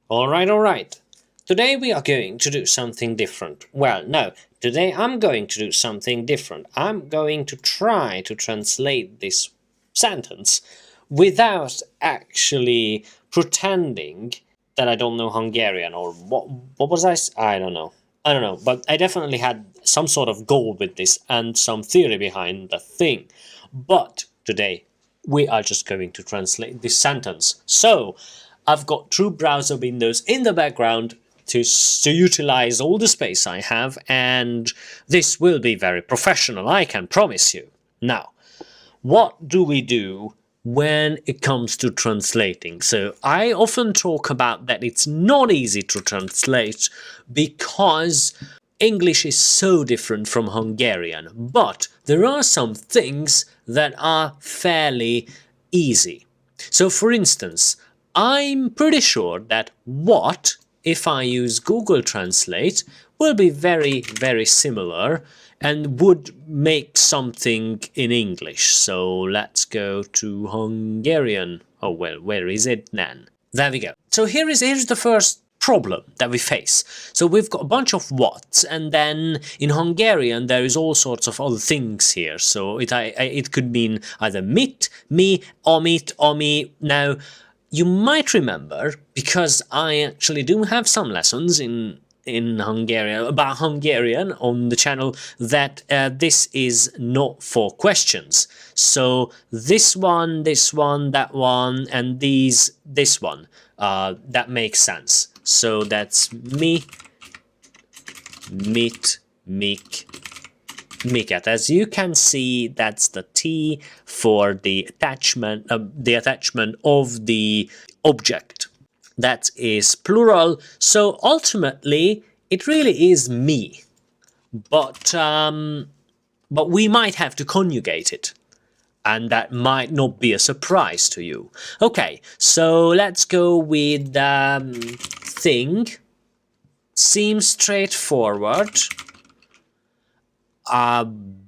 Alright. Today we are going to do something different. Well, no, today I'm going to do something different. I'm going to try to translate this sentence without actually pretending that I don't know Hungarian or what was I don't know. I don't know, but I definitely had some sort of goal with this and some theory behind the thing. But today we are just going to translate this sentence. So, I've got two browser windows in the background to utilize all the space I have, and this will be very professional, I can promise you. Now, what do we do when it comes to translating? So I often talk about that it's not easy to translate because English is so different from Hungarian, but there are some things that are fairly easy. So for instance, I'm pretty sure that what, if I use Google Translate, will be very, very similar and would make something in English. So let's go to Hungarian. Oh, well, where is it then? There we go. So here's the first problem that we face. So we've got a bunch of whats, and then in Hungarian there is all sorts of other things here. So it could mean either mit, me, omit, omi. Now, you might remember, because I actually do have some lessons in Hungarian, about Hungarian on the channel, that this is not for questions. So this one, that one, and this one, that makes sense. So that's me, mit, mik, miket. As you can see, that's the T for the attachment of the object. That is plural, so ultimately it really is me, but we might have to conjugate it, and that might not be a surprise to you. Okay, so let's go with thing. Seems straightforward.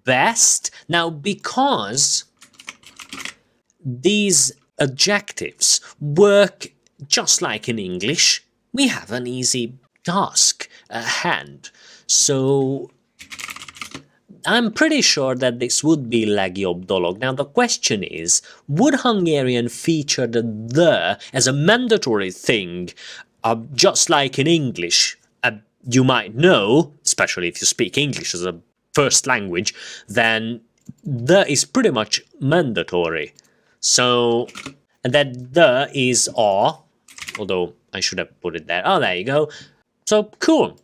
Best. Now, because these adjectives work just like in English, we have an easy task at hand. So I'm pretty sure that this would be legjobb dolog. Now the question is, would Hungarian feature the as a mandatory thing, just like in English? You might know, especially if you speak English as a first language, then the is pretty much mandatory. So, and then the is a, although I should have put it there. Oh, there you go. So, cool.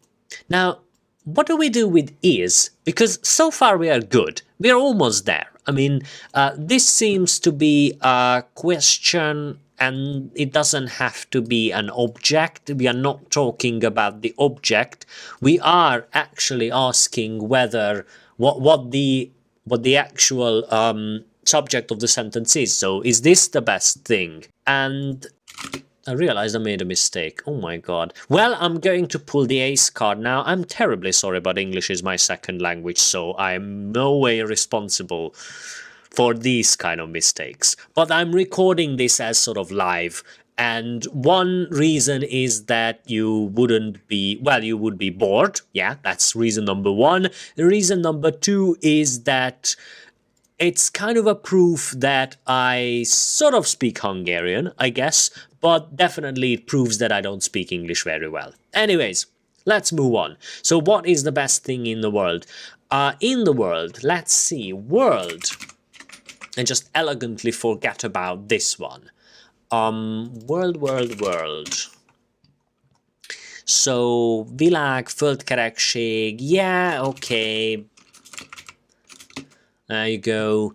Now, what do we do with is? Because so far we are good. We are almost there. I mean, this seems to be a question, and it doesn't have to be an object. We are not talking about the object. We are actually asking whether what the actual subject of the sentence is. So, is this the best thing? And I realized I made a mistake. Oh my god. Well, I'm going to pull the ace card now. I'm terribly sorry, but English is my second language, so I'm no way responsible for these kind of mistakes. But I'm recording this as sort of live, and one reason is that you wouldn't be, well, you would be bored. Yeah, that's reason number one. Reason number two is that it's kind of a proof that I sort of speak Hungarian, I guess, but definitely it proves that I don't speak English very well. Anyways, let's move on. So what is the best thing in the world? In the world, let's see, world, and just elegantly forget about this one. World. So, világ, földkerekség, yeah, okay. There you go.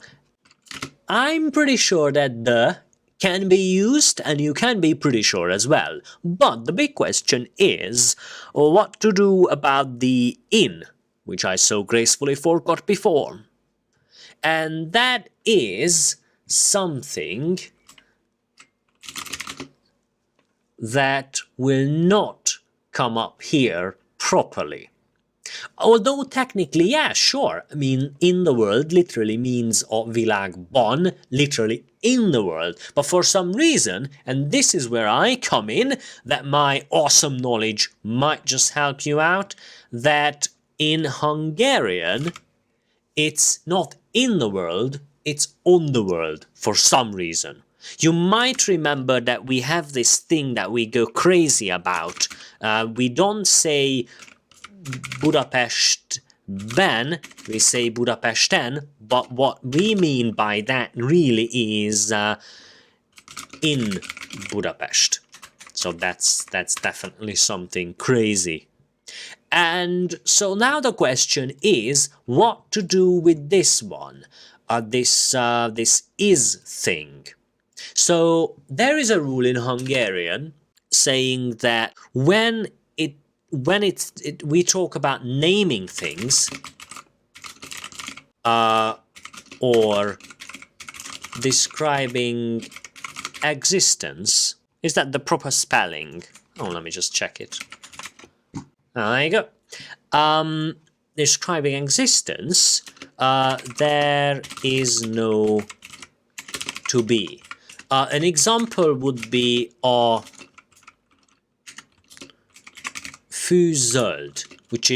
I'm pretty sure that the can be used, and you can be pretty sure as well. But the big question is what to do about the in, which I so gracefully forgot before. And that is something that will not come up here properly. Although technically, yeah, sure. I mean, in the world literally means a világban, literally in the world. But for some reason, and this is where I come in, that my awesome knowledge might just help you out, that in Hungarian, it's not in the world, it's on the world for some reason. You might remember that we have this thing that we go crazy about. We don't say Budapestben, we say Budapesten, but what we mean by that really is in Budapest. So that's definitely something crazy. And so now the question is what to do with this one, this is thing. So there is a rule in Hungarian saying that when we talk about naming things or describing existence, is that the proper spelling? Oh, let me just check it. There you go. Describing existence, there is no to be. An example would be a fűzöld, which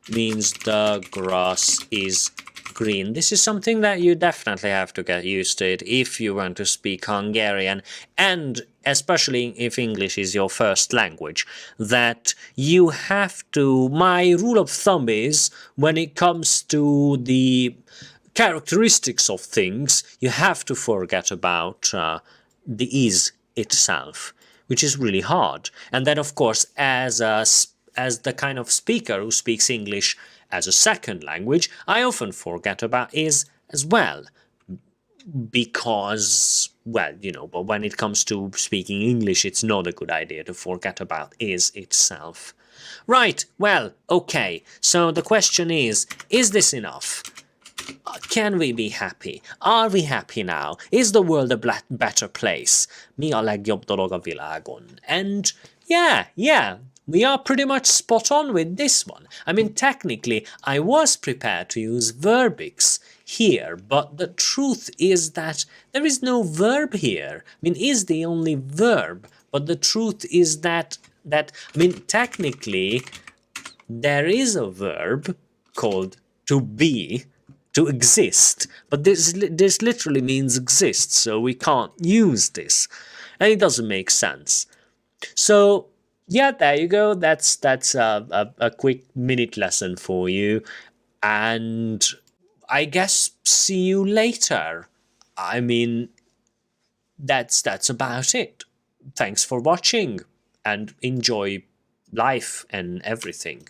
means the grass is green. This is something that you definitely have to get used to it if you want to speak Hungarian, and especially if English is your first language, that you have to, my rule of thumb is, when it comes to the characteristics of things, you have to forget about the is itself, which is really hard. And then, of course, as the kind of speaker who speaks English as a second language, I often forget about is as well. Because, well, but when it comes to speaking English, it's not a good idea to forget about is itself. Right, well, okay, so the question is this enough? Can we be happy? Are we happy now? Is the world a better place? Mi a legjobb dolog a világon? And yeah, we are pretty much spot on with this one. I mean, technically, I was prepared to use verbics here, but the truth is that there is no verb here. I mean, is the only verb, but the truth is that I mean, technically, there is a verb called to be, to exist, but this literally means exist, so we can't use this, and it doesn't make sense. So yeah, there you go. That's a quick minute lesson for you, and I guess see you later. I mean, that's about it. Thanks for watching, and enjoy life and everything.